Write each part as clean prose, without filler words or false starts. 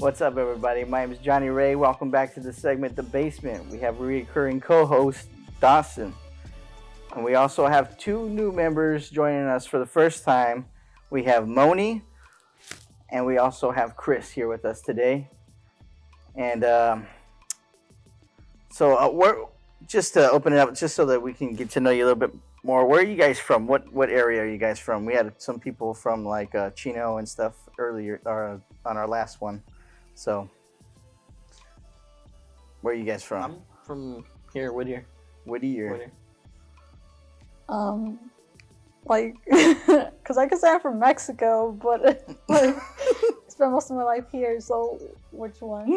What's up, everybody? My name is Johnny Ray. Welcome back to the segment The Basement. We have a recurring co host, Dawson. And we also have two new members joining us for the first time. We have Moni, and we also have Chris here with us today. And we're just to open it up, just so that we can get to know you a little bit more. Where are you guys from? What area are you guys from? We had some people from like Chino and stuff earlier, or on our last one. So, where are you guys from? I'm from here, Whittier. Whittier. Like, because I could say I'm from Mexico, but like, spent most of my life here. So, which one?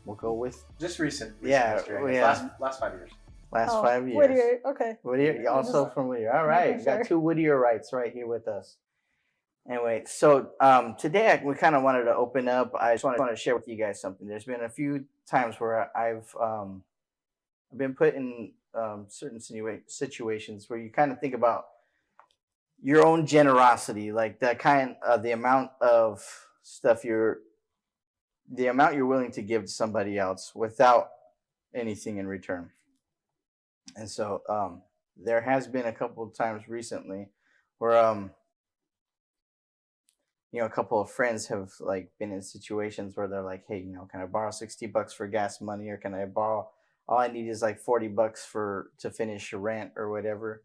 We'll go with Just recent. Yeah, history, yeah. Last 5 years. last 5 years. Whittier. Okay. Whittier, you're also from Whittier. All right, making we got sure. two Whittierites right here with us. Anyway, so today we kind of wanted to open up. I just want to share with you guys something. There's been a few times where I've been put in certain situations where you kind of think about your own generosity, like the amount of stuff the amount you're willing to give to somebody else without anything in return. And so there has been a couple of times recently where a couple of friends have like been in situations where they're like, hey, can I borrow $60 for gas money, or can I borrow, all I need is like $40 to finish rent or whatever.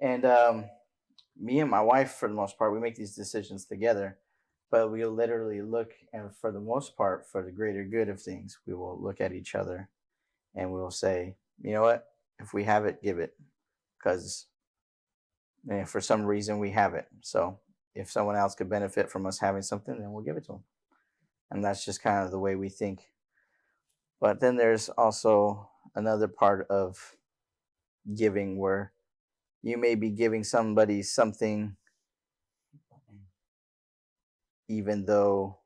And me and my wife, for the most part, we make these decisions together, but we literally look, and for the most part, for the greater good of things, we will look at each other and we'll say, you know what, if we have it, give it, because for some reason we have it. So if someone else could benefit from us having something, then we'll give it to them. And that's just kind of the way we think. But then there's also another part of giving where you may be giving somebody something even though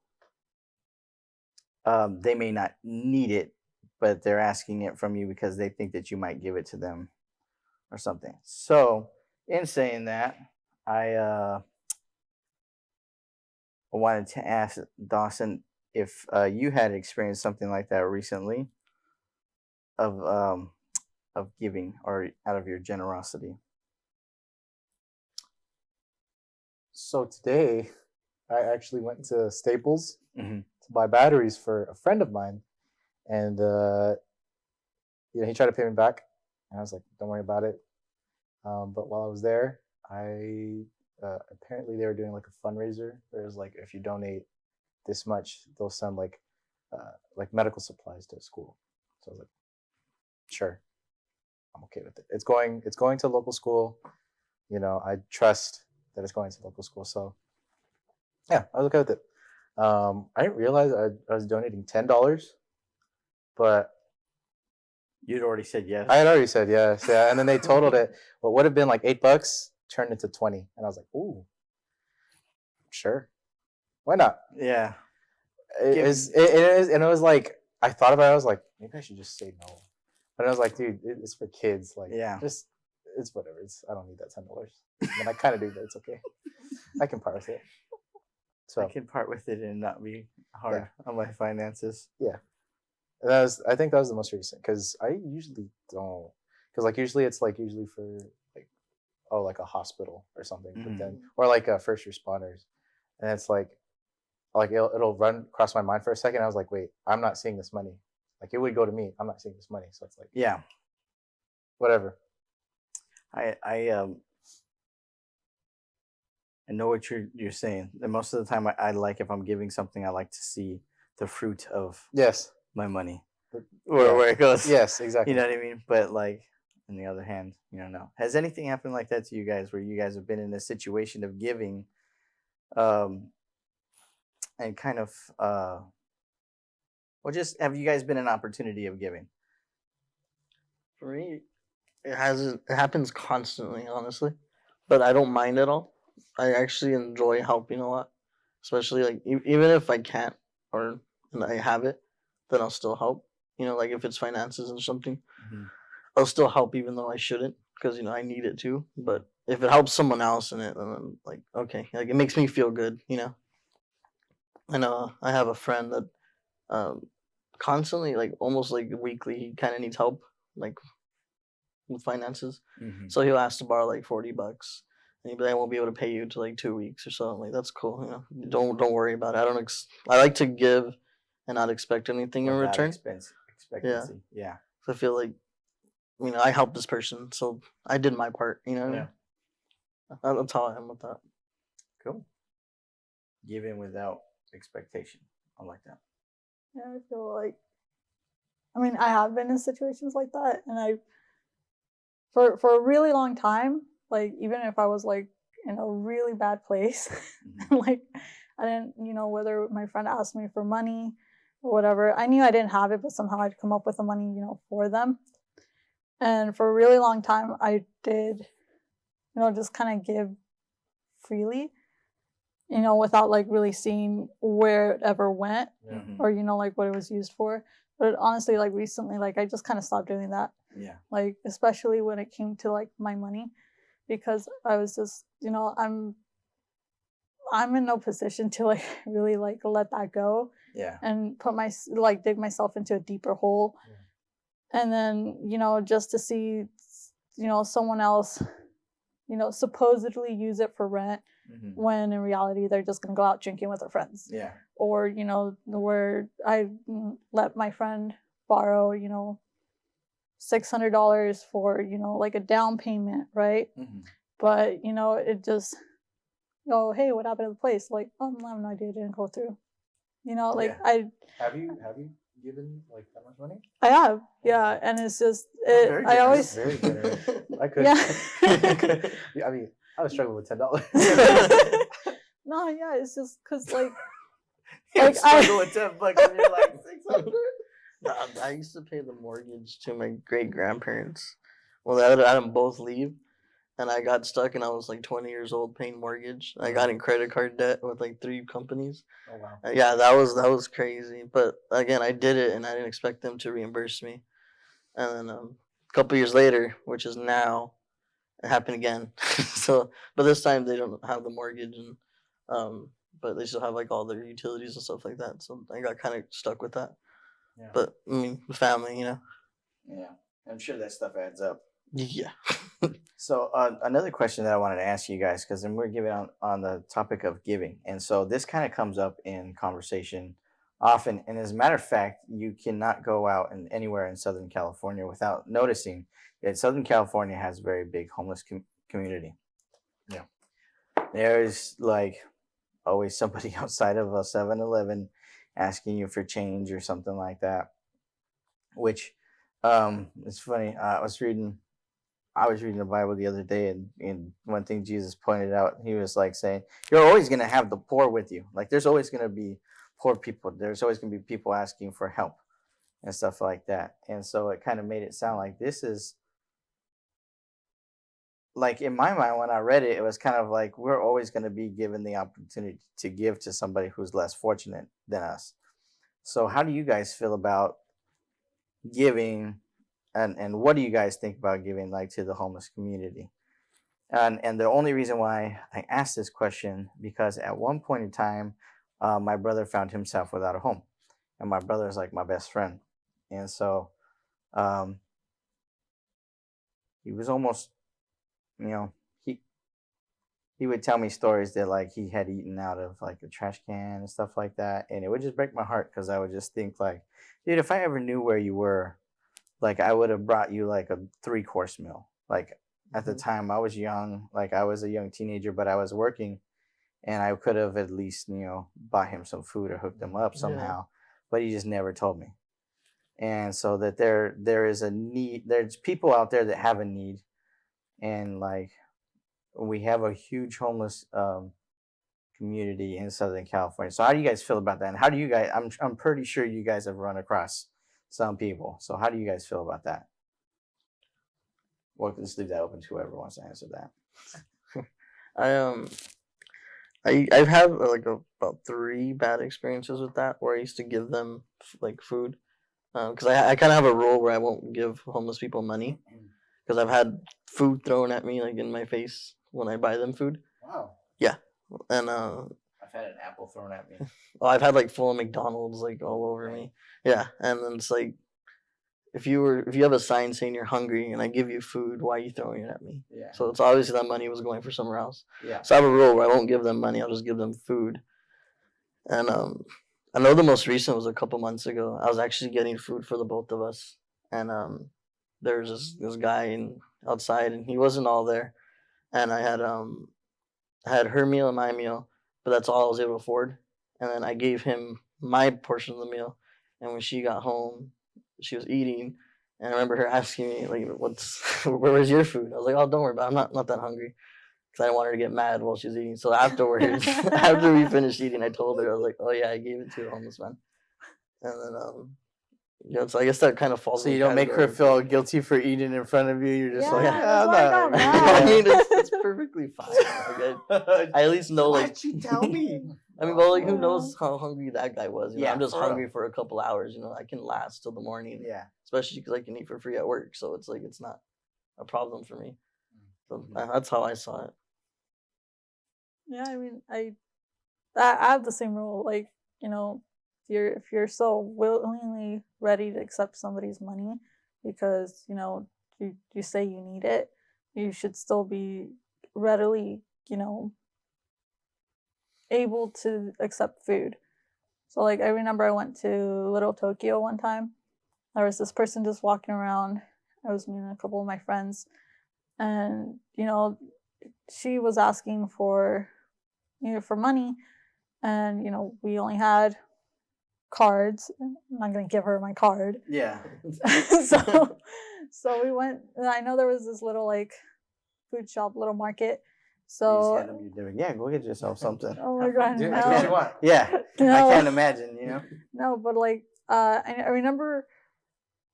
they may not need it, but they're asking it from you because they think that you might give it to them or something. So in saying that, I wanted to ask Dawson if you had experienced something like that recently of giving or out of your generosity. So today, I actually went to Staples Mm-hmm. to buy batteries for a friend of mine, and he tried to pay me back, and I was like, "Don't worry about it." But while I was there, I apparently they were doing like a fundraiser. Where it was like, if you donate this much, they'll send like medical supplies to school. So I was like, "Sure, I'm okay with it. It's going to local school. I trust that it's going to local school." So yeah, I was okay with it. I didn't realize I was donating $10, but You'd already said yes. I had already said yes. Yeah, and then they totaled it. What would have been like $8 turned into 20, and I was like, "Ooh, sure, why not?" Yeah. It is, and it was like I thought about it. I was like, maybe I should just say no, but I was like, dude, it's for kids. Like, Yeah. just it's whatever. I don't need that $10. I mean, I kind of do, but it's okay. I can part with it. So I can part with it and not be hard on my finances. yeah, I think that was the most recent, because I usually don't, because like usually it's like usually for like a hospital or something, but then or like first responders, and it's like it'll run across my mind for a second. I was like, wait, I'm not seeing this money. Like, it would go to me. I'm not seeing this money, so it's like, Yeah. whatever. I know what you're saying. And most of the time, I like, if I'm giving something, I like to see the fruit of Yes. my money, But- where it goes. Yes, exactly. You know what I mean? But like, on the other hand, no. Has anything happened like that to you guys, where you guys have been in a situation of giving, and kind of, just have you guys been an opportunity of giving? For me, it happens constantly, honestly, but I don't mind at all. I actually enjoy helping a lot, especially like even if I can't or and I have it, then I'll still help. Like if it's finances or something, Mhm. I'll still help even though I shouldn't, because I need it too. But if it helps someone else in it, then I'm like, okay, like it makes me feel good. I know I have a friend that constantly, like almost like weekly, he kind of needs help, like with finances. Mm-hmm. So he'll ask to borrow like $40, and he'll be like, "I won't be able to pay you till like 2 weeks or so." I'm like, "That's cool, you know. Don't worry about it. I don't. I like to give and not expect anything in Without return. expectancy. Yeah. So I feel like, you know, I helped this person, so I did my part. You know what I Yeah. mean? That's how I am with that. Cool. Giving without expectation. I like that. Yeah, I feel like, I mean, I have been in situations like that, and for a really long time, like even if I was like in a really bad place, like I didn't, you know, whether my friend asked me for money or whatever, I knew I didn't have it, but somehow I'd come up with the money, you know, for them. And for a really long time, I did, you know, just kind of give freely, you know, without like really seeing where it ever went Mhm. or, you know, like what it was used for. But honestly, like recently, like I just kind of stopped doing that. Yeah. Like, especially when it came to like my money, because I was just, you know, I'm in no position to like really like let that go Yeah. and put my like dig myself into a deeper hole. And then, you know, just to see, you know, someone else, you know, supposedly use it for rent Mhm. when in reality they're just going to go out drinking with their friends. Yeah. Or, you know, where I let my friend borrow, you know, $600 for, you know, like a down payment, right? Mhm. But, you know, it just, oh, hey, what happened to the place? Like, oh, I have no idea, it didn't go through. You know, like Yeah. Have you given like that much money? I have, yeah, and it's just, very I always, Very generous. I could. yeah. Yeah, I mean, I was struggling with $10. No, yeah, it's just because, like, You Like, struggle with $10 and you're like 600. I used to pay the mortgage to my great grandparents. Well, they had them both leave, and I got stuck, and I was like 20 years old paying mortgage. I got in credit card debt with like 3 companies. Oh wow. Yeah, that was crazy. But again, I did it, and I didn't expect them to reimburse me. And then a couple years later, which is now, it happened again. So, but this time they don't have the mortgage, and but they still have like all their utilities and stuff like that. So I got kind of stuck with that. Yeah. But I mean, family, you know. Yeah. I'm sure that stuff adds up. Yeah. So another question that I wanted to ask you guys, because then we're giving on the topic of giving, and so this kind of comes up in conversation often. And as a matter of fact, you cannot go out and anywhere in Southern California without noticing that Southern California has a very big homeless community. Yeah. There's like always somebody outside of a 7-Eleven asking you for change or something like that. Which it's funny. I was reading the Bible the other day, and one thing Jesus pointed out, he was like saying, "You're always going to have the poor with you. Like, there's always going to be poor people. There's always going to be people asking for help and stuff like that." And so it kind of made it sound like this is like in my mind when I read it, it was kind of like we're always going to be given the opportunity to give to somebody who's less fortunate than us. So, how do you guys feel about giving, and what do you guys think about giving like to the homeless community? And the only reason why I asked this question because at one point in time, my brother found himself without a home, and my brother is like my best friend, and so um, he was almost, you know, he would tell me stories that like he had eaten out of like a trash can and stuff like that, and it would just break my heart because I would just think like, dude, if I ever knew where you were, like I would have brought you like a 3-course meal. Like at the time I was young, like I was a young teenager, but I was working, and I could have at least, you know, bought him some food or hooked him up somehow, but he just never told me. And so that there is a need, there's people out there that have a need, and like we have a huge homeless community in Southern California. So how do you guys feel about that? And how do you guys, I'm pretty sure you guys have run across some people. So how do you guys feel about that? Well, let's leave that open to whoever wants to answer that. I've had like about 3 bad experiences with that where I used to give them like food, because I kind of have a rule where I won't give homeless people money because I've had food thrown at me like in my face when I buy them food. Wow. Yeah, and I I've had an apple thrown at me. Oh, I've had like full McDonald's like all over me. Yeah, and then it's like if you have a sign saying you're hungry and I give you food, why are you throwing it at me? Yeah. So it's obviously that money was going for somewhere else. Yeah. So I have a rule where I won't give them money. I'll just give them food. And I know the most recent was a couple months ago. I was actually getting food for the both of us, and there was this guy outside, and he wasn't all there. And I had her meal and my meal, but that's all I was able to afford. And then I gave him my portion of the meal. And when she got home, she was eating, and I remember her asking me like, "What's where was your food?" I was like, "Oh, don't worry about it. I'm not that hungry." Because I didn't want her to get mad while she was eating. So afterwards, after we finished eating, I told her, I was like, "Oh yeah, I gave it to a homeless man." And then yeah, so I guess that kind of falls. So in you the don't make her category feel of- guilty for eating in front of you. You're just like, Yeah, yeah, I'm that's why I not got hungry." mad. I mean, it's perfectly fine. I at least know like. Why'd you tell me? I mean, well, like who Yeah. knows how hungry that guy was? You know, Yeah, I'm just for real. hungry for a couple hours. You know, I can last till the morning. Yeah. Especially because I can eat for free at work, so it's like it's not a problem for me. So Mhm. that's how I saw it. Yeah, I mean, I have the same rule. Like, you know, if you're so willingly ready to accept somebody's money because you say you need it, you should still be readily able to accept food. So like I remember I went to Little Tokyo one time. There was this person just walking around. I was meeting a couple of my friends, and she was asking for for money, and we only had cards. I'm not gonna give her my card. Yeah. so so we went, and I know there was this little like food shop, little market. You just hand So them your yeah, go get yourself something. oh my god, Dude, no. that's what you want. Yeah. No. I can't imagine, No, but like I remember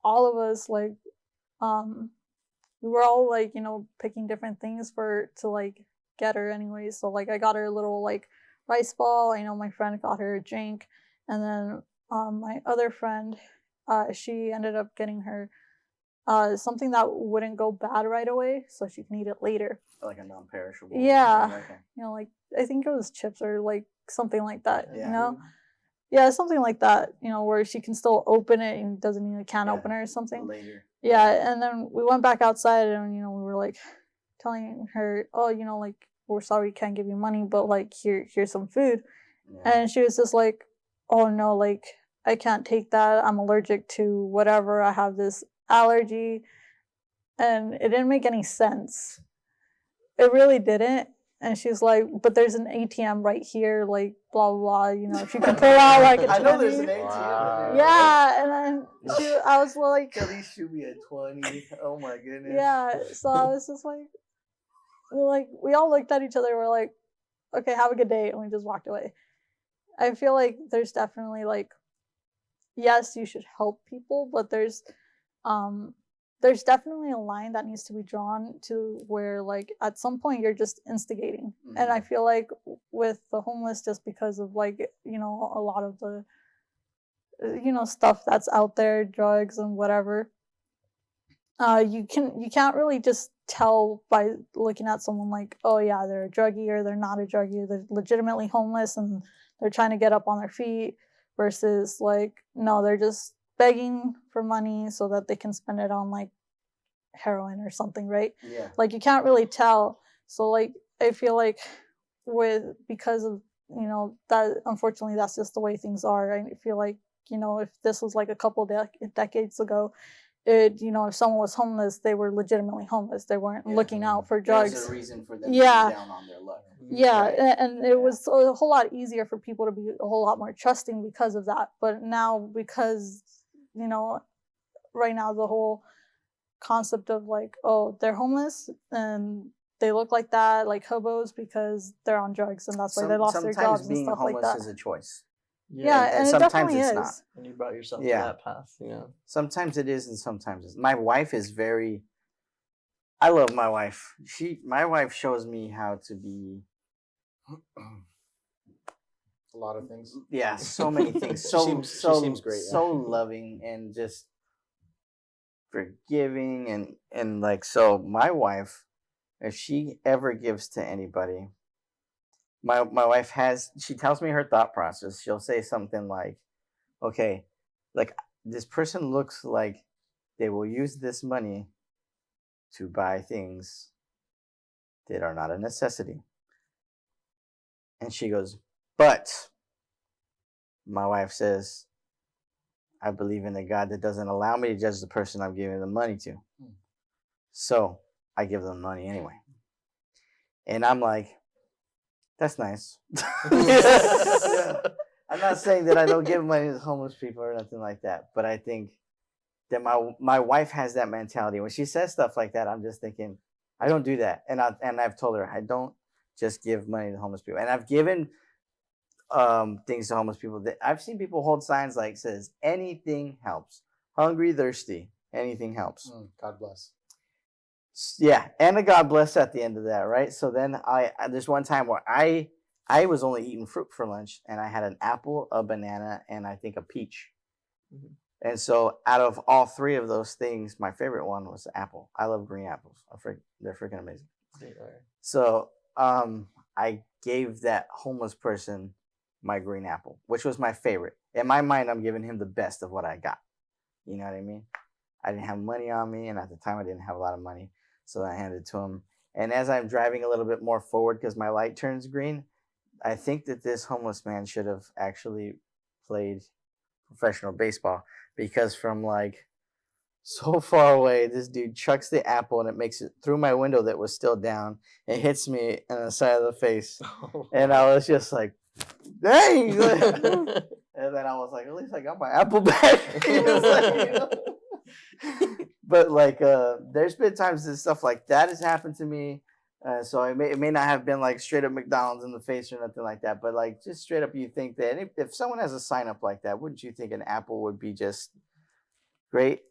all of us like we were all like picking different things to like get her anyways. So like I got her a little like rice ball. I know my friend got her a drink, and then my other friend she ended up getting her something that wouldn't go bad right away, so she can eat it later. Like a non-perishable. Yeah. thing, okay. Like I think it was chips or like something like that. Yeah. Yeah, something like that. Where she can still open it and doesn't need a can Yeah. opener or something. Later. Yeah, and then we went back outside, and we were like telling her, oh, like we're sorry we can't give you money, but like here's some food. Yeah. And she was just like, oh no, like I can't take that. I'm allergic to whatever. I have this allergy. And it didn't make any sense. It really didn't. And she's like, but there's an ATM right here, like blah blah blah. If you can pull out like a I know 20. there's an ATM. Wow. Yeah, and then I was like, At least shoot me at 20. Oh my goodness. yeah. So I was just like we all looked at each other. We're like, okay, have a good day, and we just walked away. I feel like there's definitely like, yes, you should help people, but there's definitely a line that needs to be drawn to where like at some point you're just instigating. And I feel like with the homeless, just because of like a lot of the stuff that's out there, drugs and whatever, you can't really just tell by looking at someone like, oh yeah, they're a druggie or they're not a druggie, or they're legitimately homeless and they're trying to get up on their feet, versus like, no, they're just begging for money so that they can spend it on like heroin or something, right? Yeah. Like you can't really tell. So like I feel like because of that, unfortunately that's just the way things are. I feel like if this was like a couple decades ago, if someone was homeless, they were legitimately homeless. They weren't Yeah. looking out for drugs. There's a reason for them Yeah. to be down on their luck. Yeah, Right. and it was a whole lot easier for people to be a whole lot more trusting because of that. But now, because right now the whole concept of like, oh, they're homeless and they look like that, like hobos, because they're on drugs, and that's why they lost their Sometimes jobs and being stuff like homeless that. is a choice. Yeah, and and it sometimes definitely it's is. not. And you brought yourself Yeah. to that path, Sometimes it is and sometimes it's. My wife is very. I love my wife. My wife shows me how to be. A lot of things. Yeah, so many things. She So seems great, yeah. So loving and just forgiving and like, so my wife, if she ever gives to anybody, my wife has, she tells me her thought process. She'll say something like, okay, like this person looks like they will use this money to buy things that are not a necessity. And she goes, but my wife says, I believe in a God that doesn't allow me to judge the person I'm giving the money to. So I give them money anyway. And I'm like, that's nice. Yeah. I'm not saying that I don't give money to homeless people or nothing like that, but I think that my wife has that mentality. When she says stuff like that, I'm just thinking, I don't do that. And I've told her I don't just give money to homeless people. And I've given things to homeless people that I've seen people hold signs like says anything helps. Hungry, thirsty, anything helps. God bless. Yeah, and a God bless at the end of that, right? So then there's one time where I was only eating fruit for lunch, and I had an apple, a banana, and I think a peach. Mhm. And so out of all three of those things, my favorite one was the apple. I love green apples. They're freaking amazing. They are. So I gave that homeless person my green apple, which was my favorite. In my mind, I'm giving him the best of what I got. You know what I mean? I didn't have money on me, and at the time, I didn't have a lot of money. So I handed it to him. And as I'm driving a little bit more forward because my light turns green, I think that this homeless man should have actually played professional baseball, because from like so far away, this dude chucks the apple and it makes it through my window that was still down. It hits me on the side of the face. And I was just like, dang. And then I was like, at least I got my apple back. But like, there's been times that stuff like that has happened to me. So it may not have been like straight up McDonald's in the face or nothing like that, but like just straight up, you think that if someone has a sign up like that, wouldn't you think an apple would be just great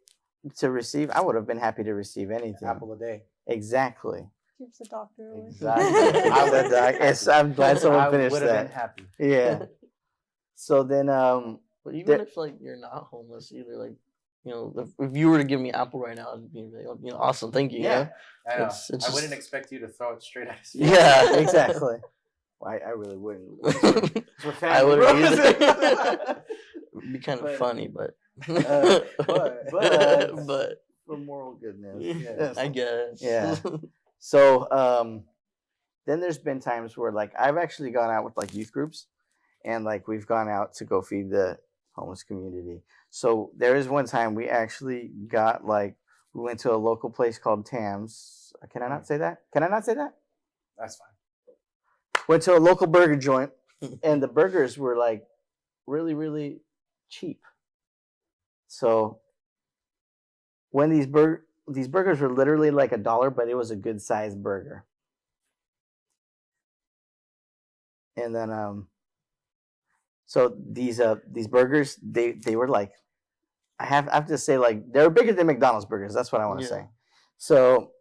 to receive? I would have been happy to receive anything. Apple a day. Exactly. Keeps the doctor away. Exactly. I'm glad someone finished would have that. been happy. Yeah. So then, But even There- if like you're not homeless either, like if you were to give me apple right now, I'd be like, awesome, thank you. Yeah. I know. It's I wouldn't just- expect you to throw it straight at us. Yeah. exactly. Well, I really wouldn't. We're I family, wouldn't bro. either. It'd be kind of But- funny, but but- For moral goodness. yeah, I guess. Yeah. So then there's been times where like I've actually gone out with like youth groups, and like we've gone out to go feed the homeless community. So there is one time we actually got like we went to a local place called Tam's. Can I not say that? Can I not say that? That's fine. Went to a local burger joint, and the burgers were like really, really cheap. So when these burgers were literally like $1, but it was a good sized burger. And then so these burgers, they were like, I have to say, like, they were bigger than McDonald's burgers. That's what I want to Yeah. say. So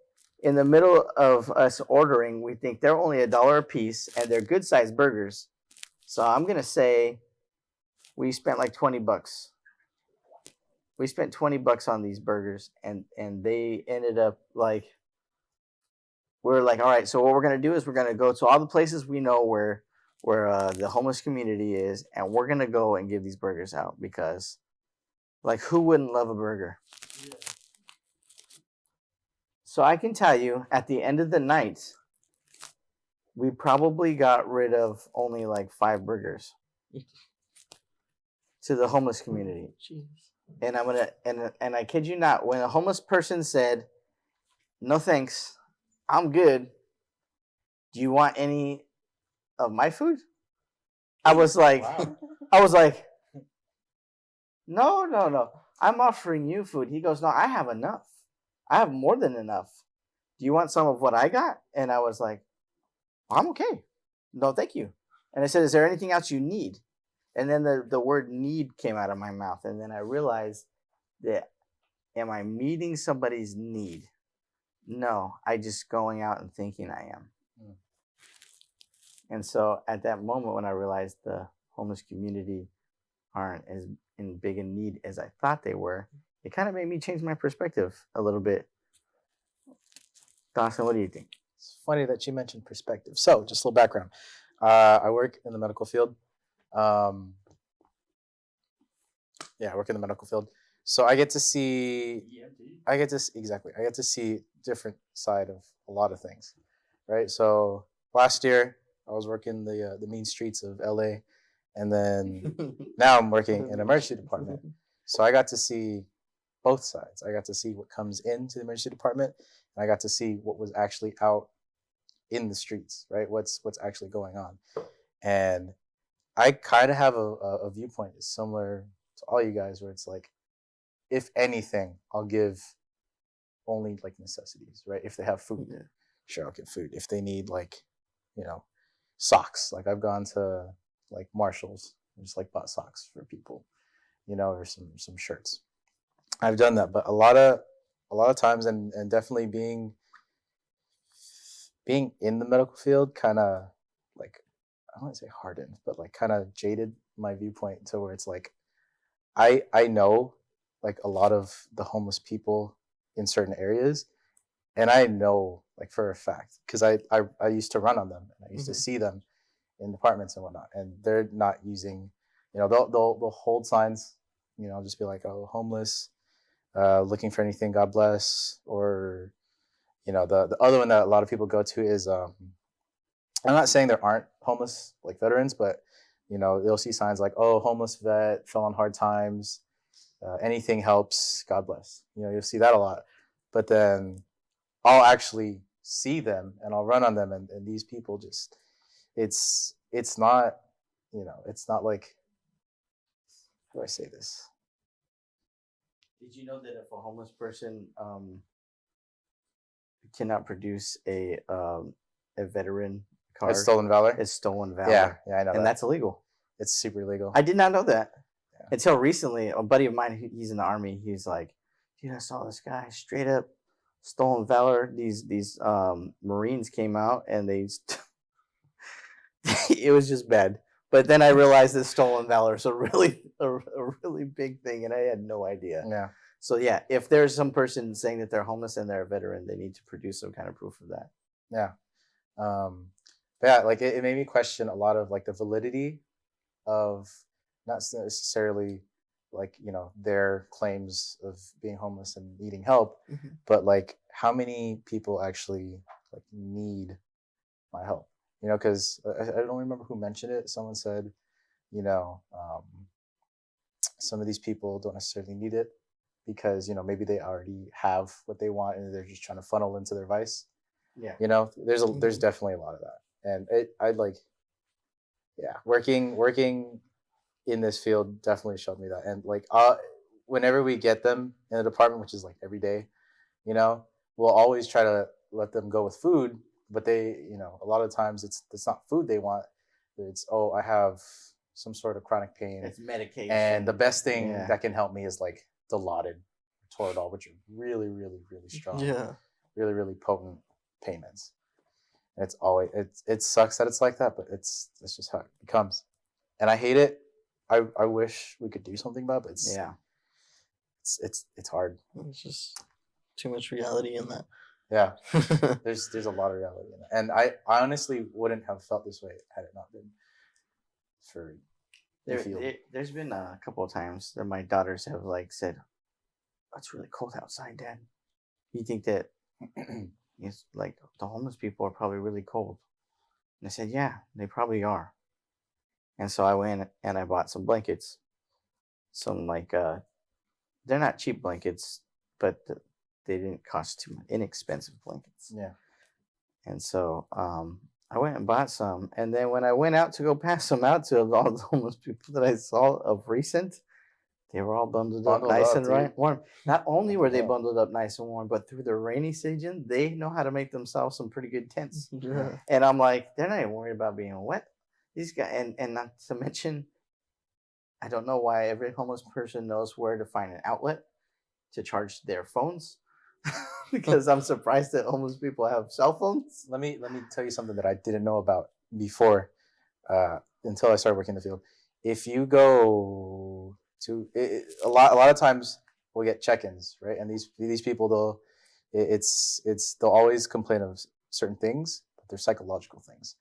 in the middle of us ordering, we think they're only $1 a piece, and they're good sized burgers. So I'm gonna say we spent like $20. We spent $20 on these burgers, and they ended up like, we're like, all right, so what we're gonna do is we're gonna go to all the places we know where the homeless community is, and we're gonna go and give these burgers out, because like, who wouldn't love a burger? So I can tell you, at the end of the night, we probably got rid of only like 5 burgers to the homeless community. Jeez. And I'm gonna and I kid you not, when a homeless person said, "No thanks, I'm good. Do you want any of my food?" I was like, Wow. No. I'm offering you food. He goes, "No, I have enough. I have more than enough. Do you want some of what I got?" And I was like, "I'm okay. No, thank you." And I said, "Is there anything else you need?" And then the word need came out of my mouth. And then I realized that, am I meeting somebody's need? No, I just going out and thinking I am. Mm. And so at that moment, when I realized the homeless community aren't as in big a need as I thought they were, it kind of made me change my perspective a little bit. Dawson, what do you think? It's funny that you mentioned perspective. So, just a little background. I work in the medical field. Um, yeah, I work in the medical field, so I get to see. Exactly. I get to see different side of a lot of things, right? So last year I was working the mean streets of LA, and then now I'm working in emergency department. So I got to see both sides. I got to see what comes into the emergency department, and I got to see what was actually out in the streets, right? What's actually going on, and I kind of have a viewpoint that's similar to all you guys, where it's like, if anything, I'll give only like necessities, right? If they have food, Yeah. sure, I'll get food. If they need like, you know, socks, like I've gone to like Marshalls, and just like bought socks for people, or some shirts. I've done that, but a lot of times, and definitely being in the medical field, kind of like, I don't want to say hardened, but like kind of jaded my viewpoint to where it's like, I know like a lot of the homeless people in certain areas, and I know like for a fact, because I used to run on them, and I used to Mhm. see them in departments and whatnot, and they're not using, they'll hold signs, just be like, oh, homeless, looking for anything, God bless, or the other one that a lot of people go to is, I'm not saying there aren't homeless like veterans, but they'll see signs like, oh, homeless vet, fell on hard times, anything helps, God bless. You'll see that a lot, but then I'll actually see them and I'll run on them, and these people just, it's not, it's not like, how do I say this? Did you know that if a homeless person cannot produce a veteran card, It's stolen valor. it's stolen valor. Yeah, I know and that. that's illegal. It's super illegal. I did not know that Yeah. until recently. A buddy of mine, he's in the army. He's like, dude, I saw this guy straight up stolen valor. These Marines came out and they, it was just bad. But then I realized that stolen valor is a really big thing, and I had no idea. Yeah. So yeah, if there's some person saying that they're homeless and they're a veteran, they need to produce some kind of proof of that. Yeah. But yeah, like it made me question a lot of like the validity of, not necessarily like, their claims of being homeless and needing help, Mhm. but like how many people actually like need my help, because I don't remember who mentioned it. Someone said, you know um, some of these people don't necessarily need it because maybe they already have what they want and they're just trying to funnel into their vice. Yeah. There's Mhm. definitely a lot of that, and I'd like, yeah, working in this field definitely showed me that. And like, whenever we get them in the department, which is like every day, you know we'll always try to let them go with food, but they, a lot of times it's not food they want. It's, oh, I have some sort of chronic pain, It's medication. and the best thing Yeah. that can help me is like Dilaudid, Toradol, which are really, really, really strong, Yeah. really, really potent pain meds. And it's always, it sucks that it's like that, but it's just how it becomes, and I hate it. I wish we could do something about it, but Yeah. it's hard. It's just too much reality in that. Yeah, there's a lot of reality in it, and I honestly wouldn't have felt this way had it not been for the field. There's been a couple of times that my daughters have like said, oh, "It's really cold outside, Dad. You think that it's like the homeless people are probably really cold?" And I said, "Yeah, they probably are." And so I went and I bought some blankets, some like they're not cheap blankets, but they didn't cost too much, inexpensive blankets. Yeah, And so I went and bought some. And then when I went out to go pass them out to all the homeless people that I saw of recent, they were all bundled up nice and dude. warm. Not only were they Yeah. bundled up nice and warm, but through the rainy season, they know how to make themselves some pretty good tents. Yeah. And I'm like, they're not even worried about being wet. These guys, and not to mention, I don't know why every homeless person knows where to find an outlet to charge their phones. Because I'm surprised that homeless people have cell phones. Let me tell you something that I didn't know about before, until I started working in the field. If you go to a lot of times we'll get check-ins, right? And these people, they'll always complain of certain things, but they're psychological things.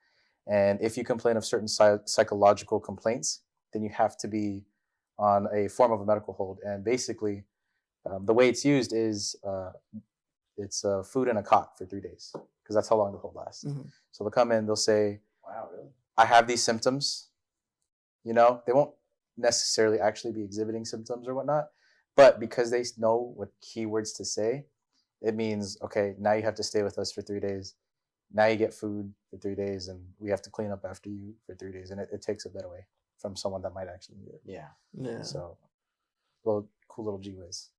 And if you complain of certain psychological complaints, then you have to be on a form of a medical hold. And basically, the way it's used is it's food and a cot for 3 days, because that's how long the hold lasts. Mhm. So they'll come in, they'll say, Wow, really? I have these symptoms. They won't necessarily actually be exhibiting symptoms or whatnot, but because they know what keywords to say, it means, okay, now you have to stay with us for 3 days. Now you get food for 3 days, and we have to clean up after you for 3 days. And it takes a bit away from someone that might actually need it. Yeah. Yeah. So, cool little G ways.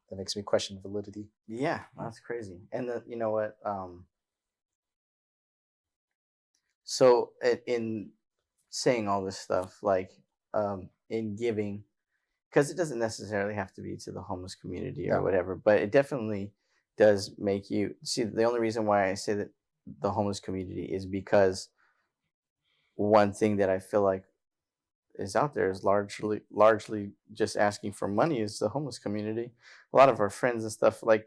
That makes me question validity. Yeah, that's crazy. And you know what? So in saying all this stuff, like in giving, because it doesn't necessarily have to be to the homeless community or No. whatever, but it definitely does make you see. The only reason why I say that the homeless community is because one thing that I feel like is out there is largely just asking for money is the homeless community. A lot of our friends and stuff, like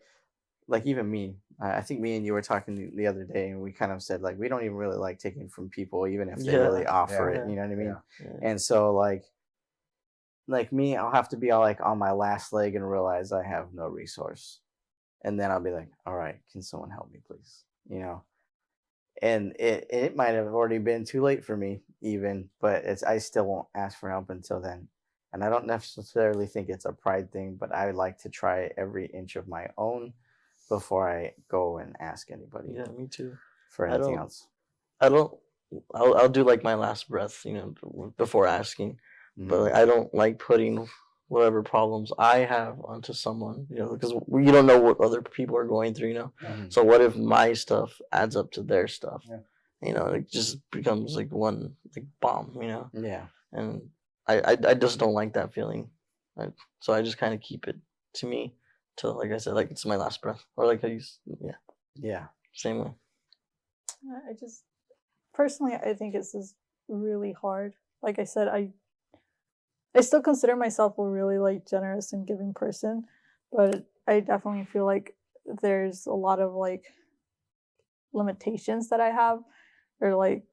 even me, I think me and you were talking the other day, and we kind of said like we don't even really like taking from people, even if they really Yeah. offer Yeah. it. You know what I mean? Yeah. Yeah. And so like me, I'll have to be all like on my last leg and realize I have no resource, and then I'll be like, all right, can someone help me, please? And it might have already been too late for me even, but I still won't ask for help until then. And I don't necessarily think it's a pride thing, but I like to try every inch of my own before I go and ask anybody Yeah, me too. for I anything don't- else. I'll do like my last breath, before asking. But like, I don't like putting whatever problems I have onto someone, because you don't know what other people are going through. Mhm. So what if my stuff adds up to their stuff? Yeah. It just becomes like one like bomb, Yeah. and I just don't like that feeling. So I just kind of keep it to me till, like I said, like it's my last breath, or like Yeah. same way. I just personally, I think it's just really hard. Like I said, I still consider myself a really like generous and giving person, but I definitely feel like there's a lot of like limitations that I have, or like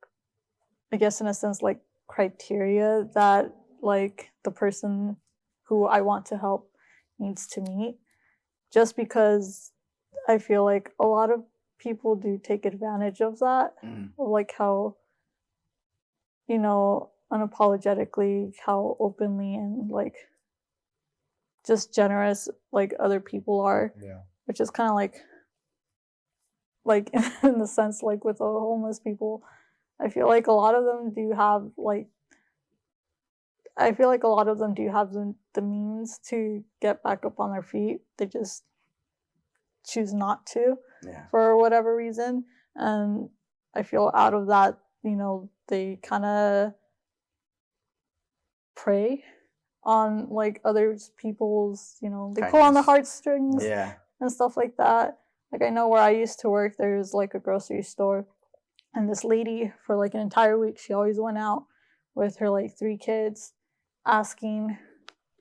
I guess in a sense like criteria that like the person who I want to help needs to meet, just because I feel like a lot of people do take advantage of that, Mhm. like how unapologetically, how openly and like just generous like other people are, Yeah. which is kind of like in the sense like with the homeless people, I feel like a lot of them do have like I feel like a lot of them do have the means to get back up on their feet. They just choose not to Yeah. for whatever reason. And I feel out of that, they kind of prey on like other people's, they pull on the Kindness. heartstrings Yeah. and stuff like that. Like I know where I used to work, there's like a grocery store, and this lady for like an entire week, she always went out with her like 3 kids, asking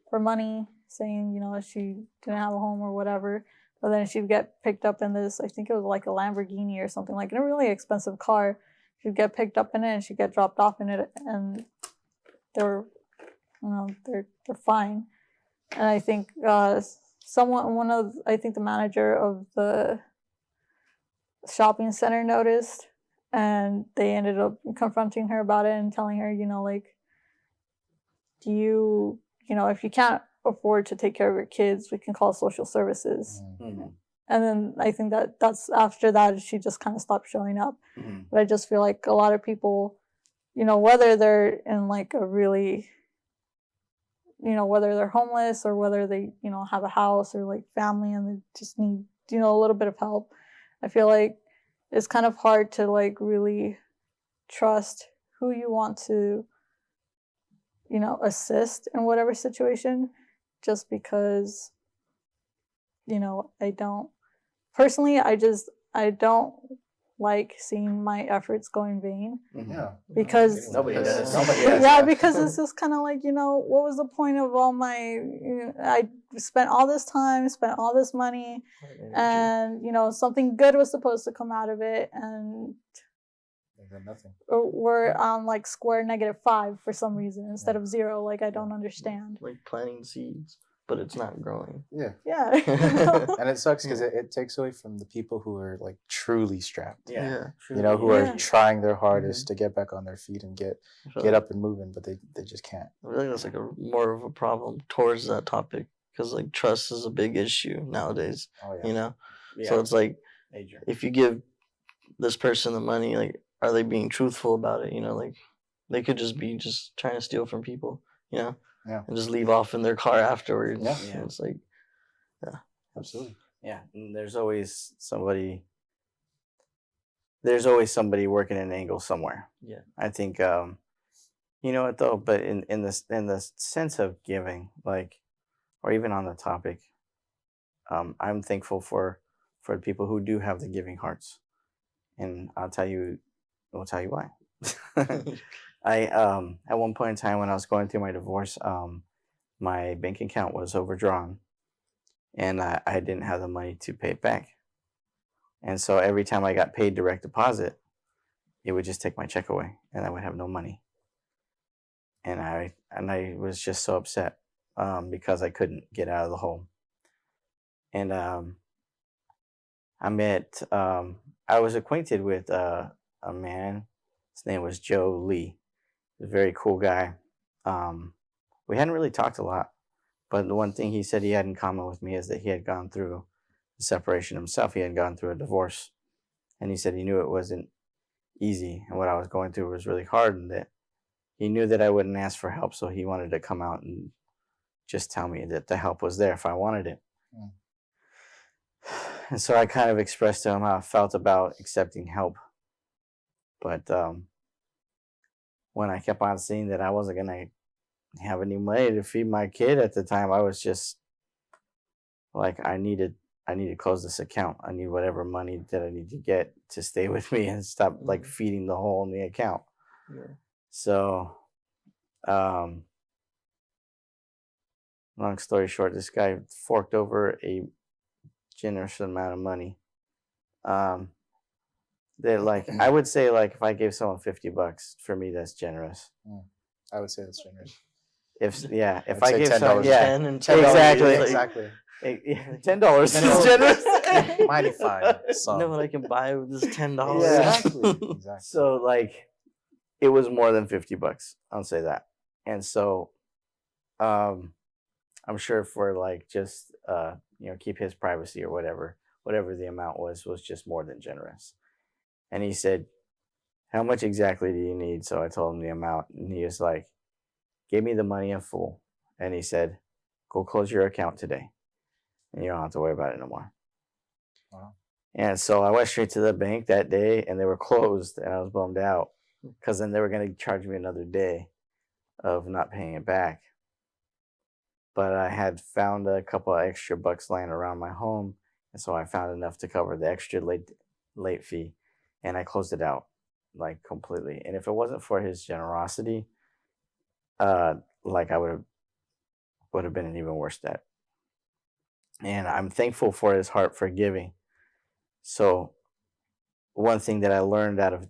for money, saying she didn't have a home or whatever. But then she'd get picked up in this, I think it was like a Lamborghini or something, like in a really expensive car. She'd get picked up in it and she'd get dropped off in it, and they're fine. And I think I think the manager of the shopping center noticed, and they ended up confronting her about it and telling her, like, do you, if you can't afford to take care of your kids, we can call social services. Mhm. And then I think that's after that, she just kind of stopped showing up. Mhm. But I just feel like a lot of people, whether they're in like a really, whether they're homeless or whether they, have a house or like family and they just need, a little bit of help, I feel like it's kind of hard to like really trust who you want to, assist in whatever situation, just because, I don't personally, I don't like seeing my efforts go in vain, Mhm. Yeah. because Nobody does. Nobody yeah, does, yeah. because it's just kind of like, what was the point of all my, I spent all this time, spent all this money, and something good was supposed to come out of it, and They got nothing. we're on like square -5 for some reason instead of 0. Like I don't understand. Like planting seeds, but it's not growing. Yeah. Yeah. And it sucks because it takes away from the people who are like truly strapped. Yeah. You know, who Yeah. are trying their hardest to get back on their feet and get I feel get like- up and moving, but they just can't. I feel like that's like a more of a problem towards that topic because like trust is a big issue nowadays. Oh yeah. You know, Yeah. so it's like Major. if you give this person the money, like are they being truthful about it? You know, like they could just be just trying to steal from people. You know, Yeah. and just leave off in their car afterwards. Yeah. And it's like Absolutely. Yeah, and there's always somebody. There's always somebody working an angle somewhere. Yeah. I think. You know what though, but in the sense of giving, like, or even on the topic, I'm thankful for the people who do have the giving hearts, and I'll tell you why. I at one point in time when I was going through my divorce, my bank account was overdrawn, and I didn't have the money to pay it back. And so every time I got paid direct deposit, it would just take my check away, and I would have no money. And I was just so upset because I couldn't get out of the hole. And I was acquainted with a man. His name was Joe Lee. He's a very cool guy. We hadn't really talked a lot, but the one thing he said he had in common with me is that he had gone through a separation himself. He had gone through a divorce, and he said he knew it wasn't easy, and what I was going through was really hard, and that he knew that I wouldn't ask for help, so he wanted to come out and just tell me that the help was there if I wanted it. Mm. And so I kind of expressed to him how I felt about accepting help. But when I kept on seeing that I wasn't going to have any money to feed my kid at the time, I was just like, I need to close this account. I need whatever money that I need to get to stay with me and stop like feeding the hole in the account. yeah. So, long story short, this guy forked over a generous amount of money. That like I would say like if I gave someone $50 for me, that's generous. I would say that's generous. If I'd I say gave $10. someone, yeah, 10 and $10 Exactly. is like, Exactly. $10 is generous. Mighty fine. You know what I can buy with this $10? Yeah. Exactly. Exactly. So like, it was more than $50. I'll say that. And so, I'm sure for like just keep his privacy or whatever the amount was just more than generous. And he said, "How much exactly do you need?" So I told him the amount, and he was like, "Give me the money in full." And he said, "Go close your account today, and you don't have to worry about it no more." Wow. And so I went straight to the bank that day, and they were closed, and I was bummed out because then they were going to charge me another day of not paying it back. But I had found a couple of extra bucks laying around my home, and so I found enough to cover the extra late fee, and I closed it out like completely. And if it wasn't for his generosity, like I would have been an even worse debt. And I'm thankful for his heart for giving. So one thing that I learned out of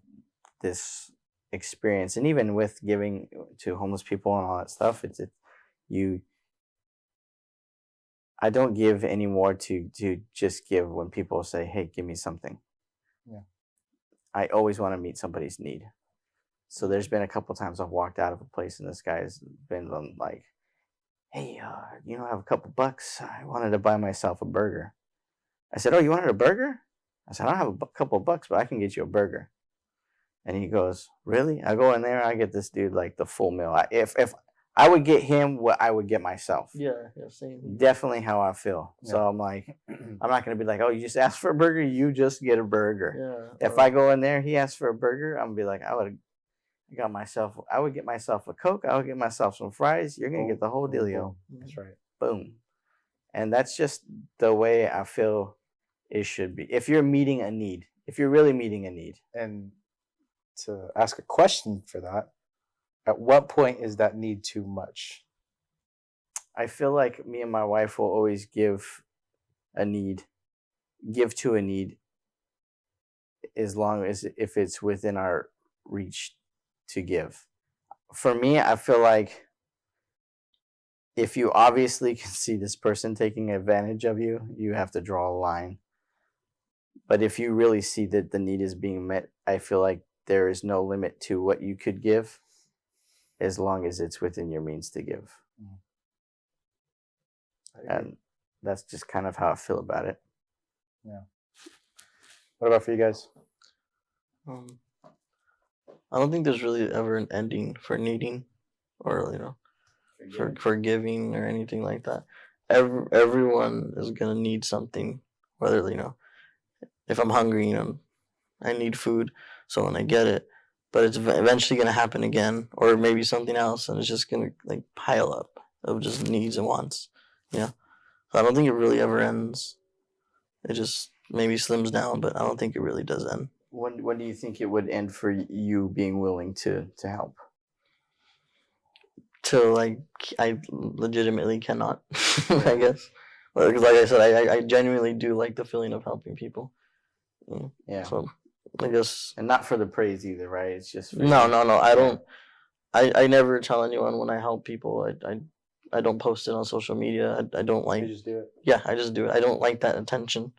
this experience, and even with giving to homeless people and all that stuff, I don't give anymore to just give when people say, "Hey, give me something." Yeah. I always want to meet somebody's need. So there's been a couple times I've walked out of a place and this guy's been like, "Hey, I have a couple bucks. I wanted to buy myself a burger." I said, "Oh, you wanted a burger?" I said, "I don't have a couple of bucks, but I can get you a burger." And he goes, "Really?" I go in there, I get this dude like the full meal. If I would get him what I would get myself. Yeah, same. Definitely how I feel. So Yeah. I'm like, I'm not going to be like, "Oh, you just asked for a burger, you just get a burger." Yeah. If I go in there, he asks for a burger, I'm going to be like, I would get myself a Coke, I would get myself some fries. You're going to get the whole dealio. That's right. Boom. And that's just the way I feel it should be. If you're meeting a need, if you're really meeting a need. And to ask a question for that, at what point is that need too much? I feel like me and my wife will always give to a need, as long as if it's within our reach to give. For me, I feel like if you obviously can see this person taking advantage of you, you have to draw a line. But if you really see that the need is being met, I feel like there is no limit to what you could give as long as it's within your means to give. I agree. And that's just kind of how I feel about it. What about for you guys? I don't think there's really ever an ending for needing, or for giving or anything like that. Everyone is gonna need something. Whether if I'm hungry, I need food, so when I get it, but it's eventually gonna happen again, or maybe something else, and it's just gonna like pile up of just needs and wants. So I don't think it really ever ends. It just maybe slims down, but I don't think it really does end. When do you think it would end for you being willing to help? Till I legitimately cannot, I guess. Because like I said, I genuinely do like the feeling of helping people. Yeah. So I guess And not for the praise either, right? It's just for no. you. I Yeah. don't. I never tell anyone when I help people. I don't post it on social media. I don't like. You just do it. Yeah, I just do it. I don't like that attention.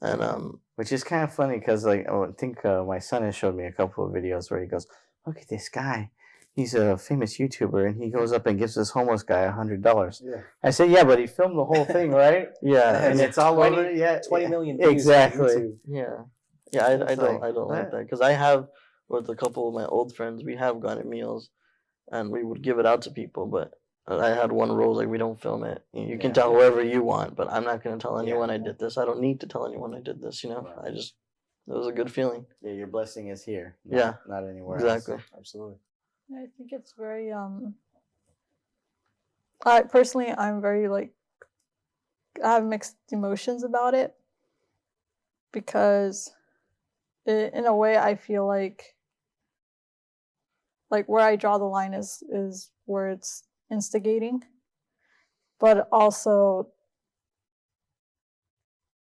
Yeah. And Which is kind of funny because, like, I think my son has showed me a couple of videos where he goes, "Look at this guy. He's a famous YouTuber, and he goes up and gives this homeless guy $100." Yeah. I said, "Yeah, but he filmed the whole thing, right? yeah, And it's all 20 over. Yeah, 20 yeah. million views on Exactly. YouTube. yeah. I It's don't like, like what? that because I have with a couple of my old friends, we have gone at meals, and we would give it out to people, but. I had one rule like we don't film it. You can Yeah. tell whoever you want, but I'm not gonna tell anyone Yeah. I did this. I don't need to tell anyone I did this. Yeah. It was a good feeling. Yeah, your blessing is here. Yeah. Not anywhere Exactly. else. Absolutely. I think it's very I personally, I'm very I have mixed emotions about it because in a way I feel like where I draw the line is where it's instigating, but also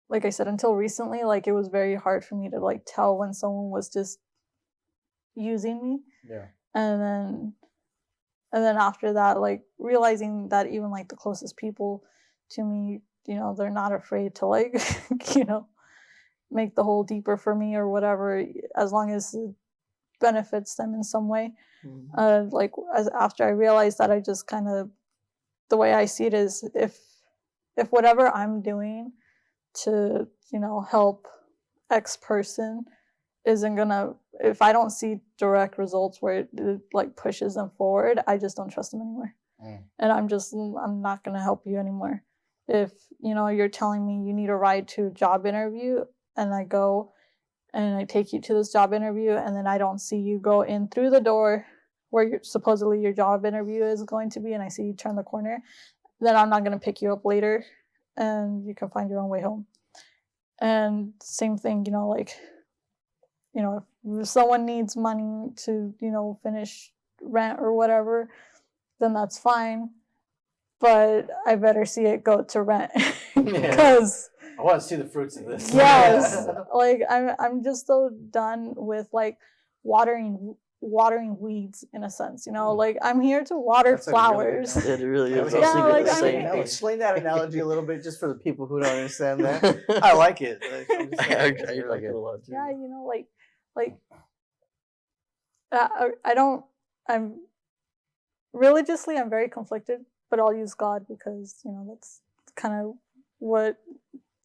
like I said, until recently, it was very hard for me to tell when someone was just using me. Yeah. And then after that, realizing that even the closest people to me, they're not afraid to make the hole deeper for me or whatever, as long as it benefits them in some way. As after I realized that, I just kind of, the way I see it is, if whatever I'm doing to help X person isn't gonna, if I don't see direct results where it pushes them forward, I just don't trust them anymore. And I'm not gonna help you anymore. If you're telling me you need a ride to a job interview, and I go and I take you to this job interview, and then I don't see you go in through the door where supposedly your job interview is going to be, and I see you turn the corner, then I'm not gonna pick you up later, and you can find your own way home. And same thing, if someone needs money to, finish rent or whatever, then that's fine. But I better see it go to rent. Because I want to see the fruits of this. yes, I'm just so done with watering weeds in a sense, I'm here to water That's a really flowers. good It really is. Yeah, I was I thinking mean- the same Explain that analogy a little bit just for the people who don't understand that. thing. I like it. I'm just I saying. really like it a lot too. Yeah, I don't, I'm religiously, I'm very conflicted, but I'll use God because, that's kind of what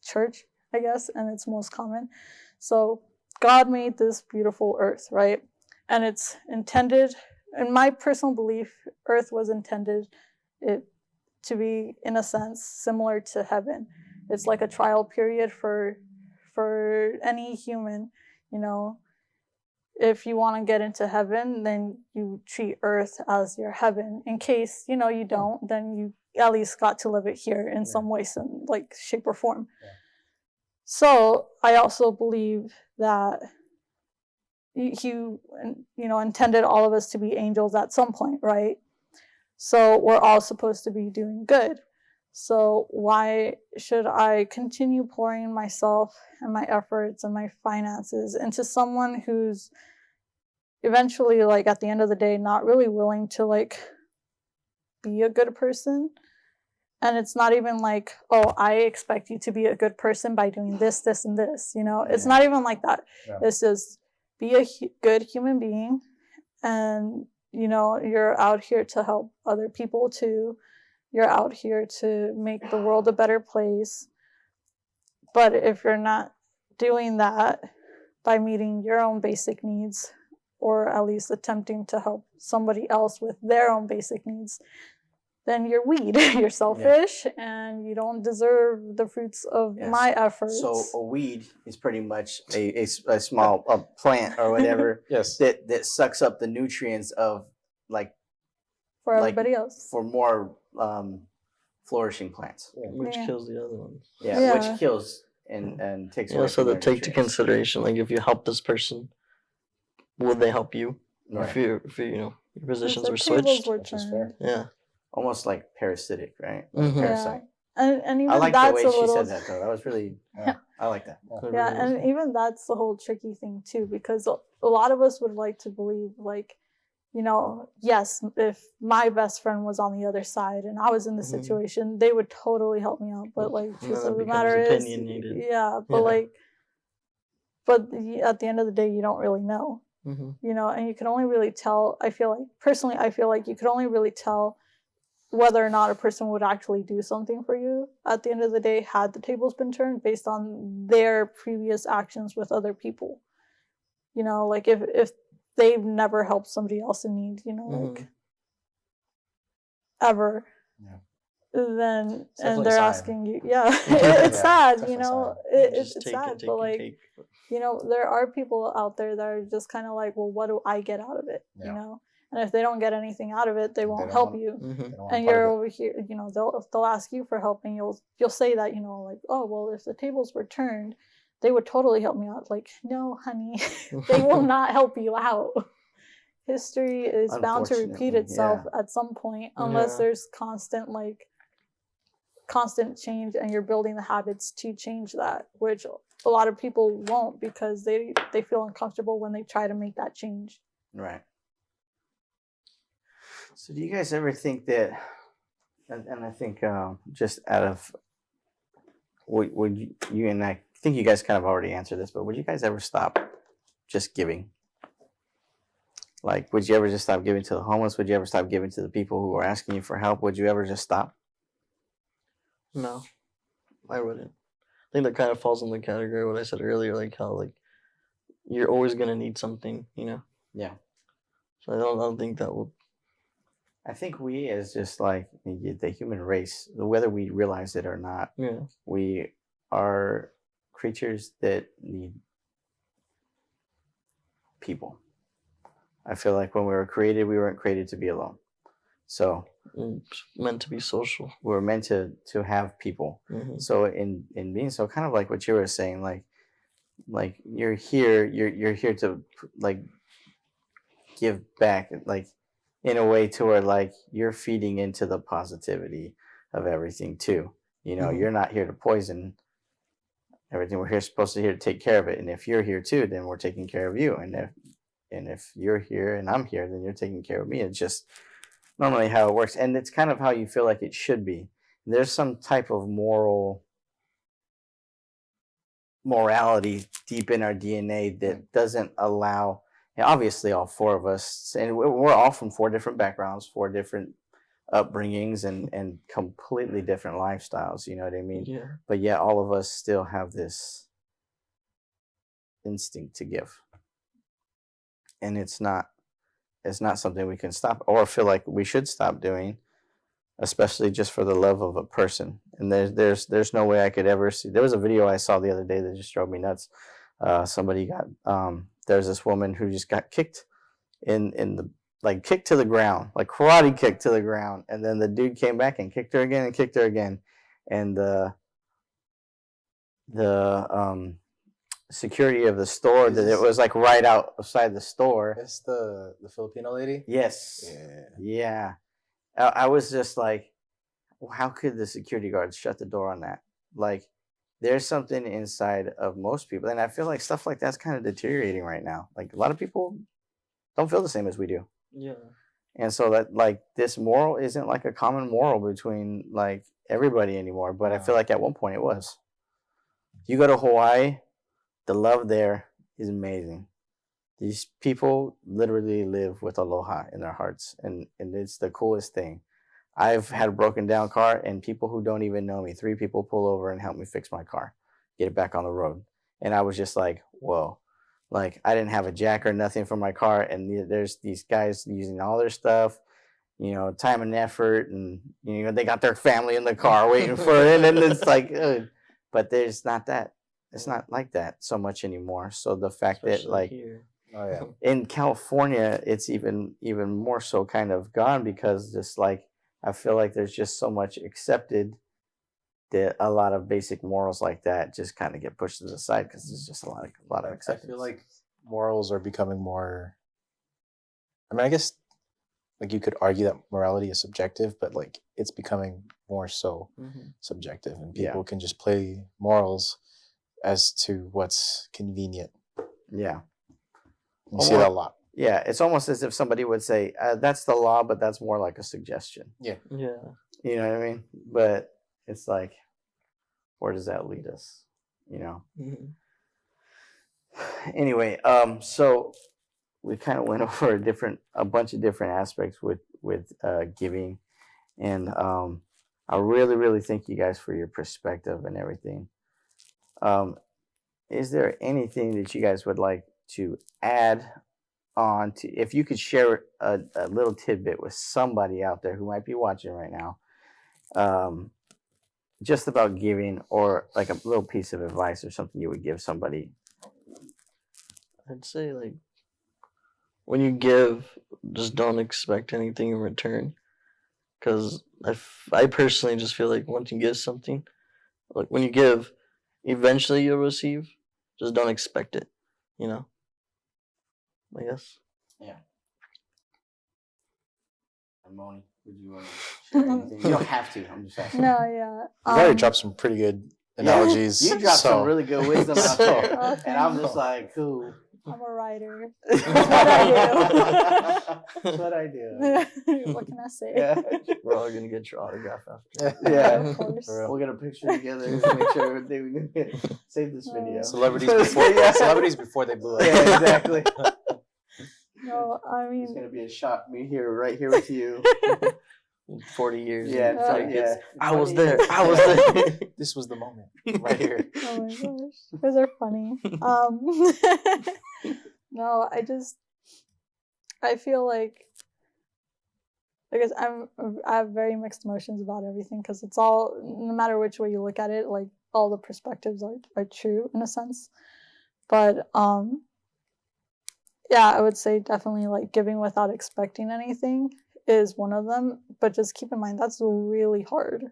church, I guess, and it's most common. So God made this beautiful earth, right? And it's intended, in my personal belief, earth was intended it to be, in a sense, similar to heaven. It's like a trial period for any human, if you want to get into heaven, then you treat earth as your heaven. In case, you don't, then you at least got to live it here in some way, some shape or form. Yeah. So I also believe that he intended all of us to be angels at some point, right? So we're all supposed to be doing good. So why should I continue pouring myself and my efforts and my finances into someone who's eventually, like at the end of the day, not really willing to like be a good person. And it's not even like, oh, I expect you to be a good person by doing this, this, and this. You know, it's Yeah. not even like that. Yeah. It's just be a good human being, and you know, you're out here to help other people too. You're out here to make the world a better place. But if you're not doing that by meeting your own basic needs, or at least attempting to help somebody else with their own basic needs, then you're weed. You're selfish, and you don't deserve the fruits of Yes. my efforts. So a weed is pretty much a small plant or whatever Yes. that sucks up the nutrients of like for like, everybody else. for more flourishing plants. Which Yeah. kills the other ones. Yeah, Yeah. which kills and takes Yeah, away. so from to their take to nutrients. consideration, like if you help this person, will they help you? Right. If you you know your If positions the were tables switched. were Which is turned. fair. Yeah. Almost like parasitic, right? Like Mhm. parasite. And even I like the that's way a she little said that though. That was really. Yeah. I like that. It yeah, really is. and even that's the whole tricky thing too, because a lot of us would like to believe, like, you know, yes, if my best friend was on the other side and I was in the Mhm. situation, they would totally help me out. But like, And truth then it of the becomes matter is, opinionated. yeah, but Yeah. like, but at the end of the day, you don't really know, Mm-hmm. you know, and you can only really tell. I feel like you could only really tell whether or not a person would actually do something for you at the end of the day had the tables been turned based on their previous actions with other people. You know, like if they've never helped somebody else in need, you know, like ever, Yeah. then It's and definitely they're a sign. asking you, yeah, it's Yeah, sad, definitely you know, sad. it's Just take sad, and take but and like, take. you know, there are people out there that are just kind of like, well, what do I get out of it, Yeah. you know? And if they don't get anything out of it, they won't don't help want- you. Mm-hmm. They don't want And part of you're it. over here, you know, they'll ask you for help, and you'll say that, you know, like, oh, well, if the tables were turned, they would totally help me out. Like, no, honey, they will not help you out. History is bound to repeat Unfortunately, itself at some point, unless Yeah. there's constant change, and you're building the habits to change that, which a lot of people won't, because they feel uncomfortable when they try to make that change. Right. So do you guys ever think that, and I think just out of, would you, and I think you guys kind of already answered this, but would you guys ever stop just giving? Like, would you ever just stop giving to the homeless? Would you ever stop giving to the people who are asking you for help? Would you ever just stop? No, I wouldn't. I think that kind of falls in the category of what I said earlier, like how like you're always gonna need something, you know. Yeah. So I don't think that will. I think we, as just like the human race, whether we realize it or not, Yeah. we are creatures that need people. I feel like when we were created, we weren't created to be alone. So It's meant to be social. we're meant to have people. Mm-hmm. So in being so, kind of like what you were saying, like you're here to like give back, like in a way to where like you're feeding into the positivity of everything too. You know, Mhm. you're not here to poison everything. We're supposed to here to take care of it. And if you're here too, then we're taking care of you. And if you're here and I'm here, then you're taking care of me. It's just normally how it works. And it's kind of how you feel like it should be. There's some type of morality deep in our DNA that doesn't allow, and obviously all four of us, and we're all from four different backgrounds, four different upbringings, and completely different lifestyles, you know what I mean? Yeah. But yet all of us still have this instinct to give. And it's not something we can stop or feel like we should stop doing, especially just for the love of a person. And there's no way I could ever see. There was a video I saw the other day that just drove me nuts. Somebody got there's this woman who just got kicked in the, like, kicked to the ground, like karate kicked to the ground, and then the dude came back and kicked her again and kicked her again, and the security of the store, that it was like right outside the store. It's the Filipino lady. Yes. Yeah. Yeah. I was just like, well, how could the security guards shut the door on that? Like, there's something inside of most people, and I feel like stuff like that's kind of deteriorating right now. Like, a lot of people don't feel the same as we do. Yeah. And so that like this moral isn't like a common moral between like everybody anymore. But I feel like at one point it was. You go to Hawaii, the love there is amazing. These people literally live with aloha in their hearts, and it's the coolest thing. I've had a broken down car, and people who don't even know me, 3 people pull over and help me fix my car, get it back on the road. And I was just like, whoa. Like, I didn't have a jack or nothing for my car, and there's these guys using all their stuff, time and effort, and, they got their family in the car waiting for it, and it's like, ugh. But there's not that. It's not like that so much anymore. So the fact that, Especially like, here. Oh yeah. in California, it's even more so kind of gone because just like I feel like there's just so much accepted that a lot of basic morals like that just kind of get pushed to the side because there's just a lot of I acceptance. feel like morals are becoming more. I mean, I guess like you could argue that morality is subjective, but like it's becoming more so subjective, and Yeah. people can just play morals as to what's convenient. Yeah. You see that a lot. Yeah, it's almost as if somebody would say, that's the law, but that's more like a suggestion. Yeah. You know what I mean? But it's like, where does that lead us? Anyway, so we kind of went over a bunch of different aspects with giving, and I really, really thank you guys for your perspective and everything. Is there anything that you guys would like to add on to, if you could share a little tidbit with somebody out there who might be watching right now, just about giving, or like a little piece of advice or something you would give somebody? I'd say, like, when you give, just don't expect anything in return. Because I personally just feel like once you give something, like when you give, eventually you'll receive. Just don't expect it, I guess. Yeah. Moni, would you want to share anything? You don't have to. I'm just asking. No, yeah. You've already dropped some pretty good analogies. You dropped some really good wisdom out there, Oh, and I'm just like, cool. I'm a writer. That's what I do. What can I say? Yeah. We're all gonna get your autograph after. Yeah. Of course. For real. We'll get a picture together to make sure everything save this video. Celebrities before Yeah. celebrities before they blew up. Yeah, exactly. No, I It's mean, gonna be a shot. Me here, right here with you. 40 years. Yeah, and Oh, like, yeah. I was there. I was there. This was the moment right here. oh my gosh, those are funny. No, I feel like, because I have very mixed emotions about everything, because it's all, no matter which way you look at it, like all the perspectives are true in a sense. But yeah, I would say definitely like giving without expecting anything is one of them. But just keep in mind that's really hard.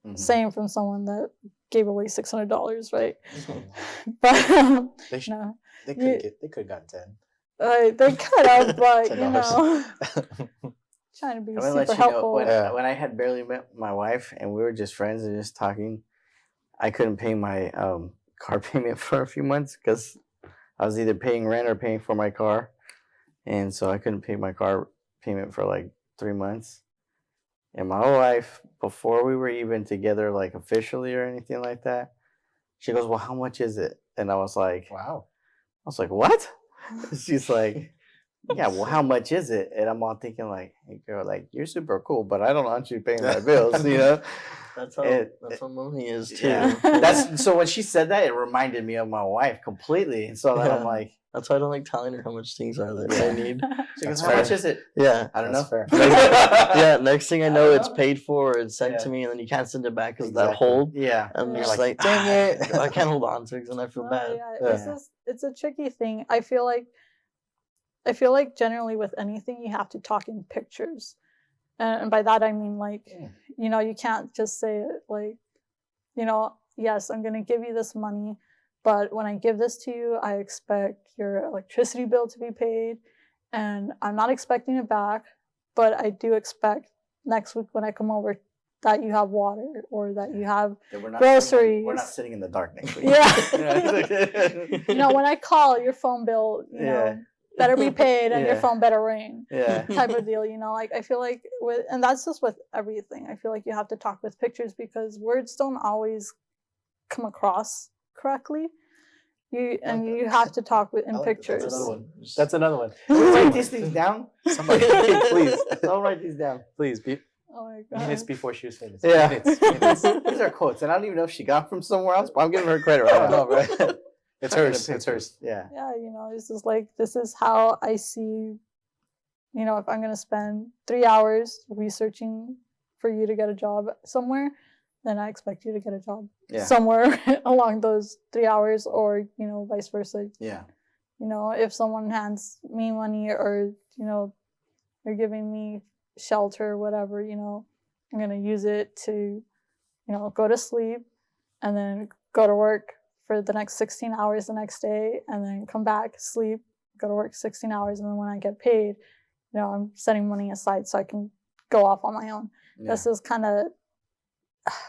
Mhm. Saying from someone that gave away $600, right? But They should, no, they could have gotten 10. they could have, but $10. trying to be I'm gonna let super you know helpful. when I had barely met my wife and we were just friends and just talking, I couldn't pay my car payment for a few months because I was either paying rent or paying for my car, and so I couldn't pay my car payment for like 3 months. And my wife, before we were even together, like officially or anything like that, she goes, "Well, how much is it?" And I was like, Wow. "What?" She's like, "Yeah, well, how much is it?" And I'm all thinking like, "Hey, girl, like you're super cool, but I don't want you paying my bills, you know." That's how Moni is too. Yeah. That's so when she said that, it reminded me of my wife completely. And so then I'm Yeah. like, That's why I don't like telling her how much things are that Yeah. I need. she goes, That's "How fair. much is it?" Yeah. I don't That's know. fair. Yeah, next thing I I know, don't it's know. paid for, it's sent Yeah. to me, and then you can't send it back because that Exactly. hold. Yeah. And You're you're just like, like, "Dang it." I can't hold on to it, and I feel No, bad. yeah, it's a tricky thing. I feel like generally with anything you have to talk in pictures, and by that I mean like, Yeah. you can't just say it like, yes, I'm gonna give you this money, but when I give this to you, I expect your electricity bill to be paid, and I'm not expecting it back, but I do expect next week when I come over that you have water or that you have That we're not groceries. we're not sitting in the dark next week. Yeah. When I call, your phone bill, Yeah. better be paid and your Yeah. phone better ring Yeah. type of deal, like I feel like and that's just with everything. I feel like you have to talk with pictures because words don't always come across correctly. You have to talk in I like that. pictures. That's another one. That's another one. Can we write these things down? Somebody, please. I'll write these down. Please, Oh my minutes god. before she was famous. Yeah. Minutes. These are quotes, and I don't even know if she got from somewhere else, but I'm giving her credit right now. No, right? It's hers. It's hers. Yeah. Yeah, it's just like this is how I see, if I'm gonna spend 3 hours researching for you to get a job somewhere, then I expect you to get a job Yeah. somewhere along those 3 hours, or vice versa. Yeah. If someone hands me money, or they're giving me shelter or whatever, I'm gonna use it to go to sleep and then go to work for the next 16 hours the next day, and then come back, sleep, go to work 16 hours, and then when I get paid, I'm setting money aside so I can go off on my own. Yeah. This is kind of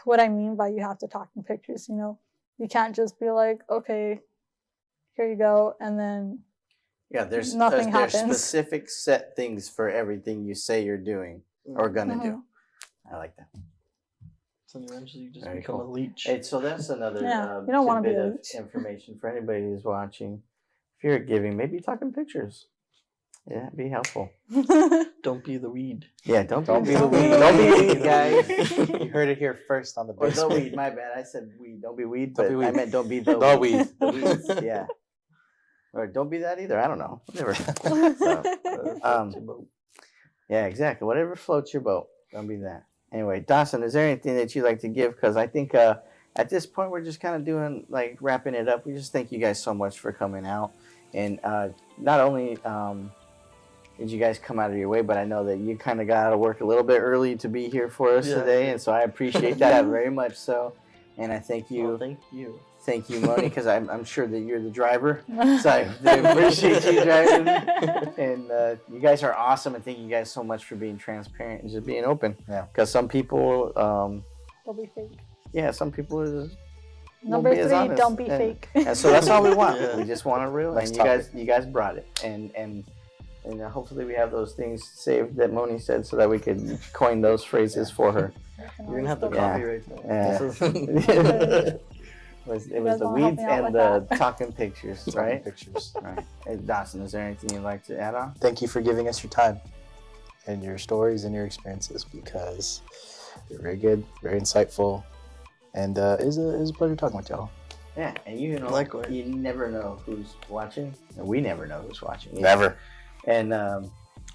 what I mean by you have to talk in pictures. You can't just be like, okay, here you go, and then Yeah, there's nothing there's happens. specific set things for everything you say you're doing or gonna do. I like that. So eventually you just Very become cool. a leech. Hey, so that's another Yeah, you don't wanna be tidbit a of leech. information for anybody who's watching. If you're giving, maybe talking pictures. Yeah, it'd be helpful. Don't be the weed. Yeah, don't be the weed. weed. Don't be weed, guys. You heard it here first on the Or the basement. weed. My bad. I said weed. Don't be weed, Don't but be weed. I meant don't be the The weed. weed. The weeds. Yeah. Or don't be that either. I don't know. Whatever. Yeah, exactly. Whatever floats your boat. Don't be that. Anyway, Dawson, is there anything that you'd like to give? Because I think at this point we're just kind of doing wrapping it up. We just thank you guys so much for coming out, and not only did you guys come out of your way, but I know that you kind of got out of work a little bit early to be here for us Yeah. today, and so I appreciate that very much. So, and I thank you. Well, thank you. Thank you, Moni, because I'm sure that you're the driver. So I appreciate you driving. And you guys are awesome, and thank you guys so much for being transparent and just being open. Yeah. Because some people, Don't be fake. some people are just, Number be as 3, honest. don't be And- fake. and so that's all we want. Yeah. We just want a real. Nice And topic. you guys brought it, and hopefully we have those things saved that Moni said, so that we could coin those phrases for her. You're gonna have the Yeah. copyright that. Yeah. This is- It was guys the wanna help weeds me out and with the talking pictures, Taking right? Pictures. Right. Hey, Dawson, is there anything you'd like to add on? Thank you for giving us your time and your stories and your experiences, because they're very good, very insightful, and it was a pleasure talking with y'all. Yeah, and Likewise. you never know who's watching. And we never know who's watching. either. Never. And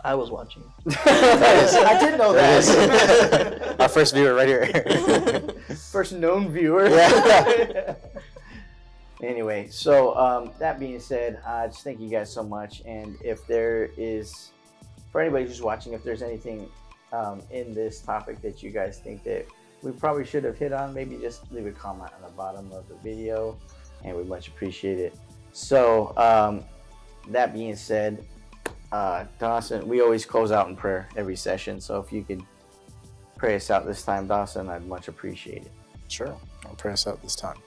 I was watching. I did know There it that. is. Our first viewer right here. First known viewer. Yeah. Anyway, so that being said, just thank you guys so much. And if there is, for anybody who's watching, if there's anything in this topic that you guys think that we probably should have hit on, maybe just leave a comment on the bottom of the video, and we much appreciate it. So that being said, Dawson, we always close out in prayer every session. So if you could pray us out this time, Dawson, I'd much appreciate it. Sure. I'll pray us out this time.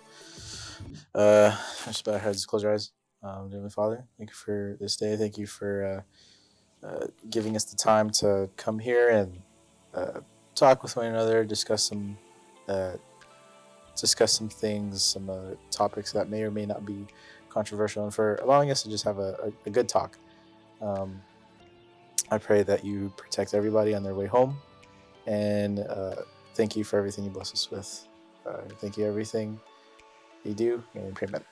Just bow our heads, close our eyes. Heavenly Father, thank you for this day. Thank you for giving us the time to come here and talk with one another, discuss some things, some topics that may or may not be controversial, and for allowing us to just have a good talk. I pray that you protect everybody on their way home, and thank you for everything you bless us with. Thank you for everything you do, and amen.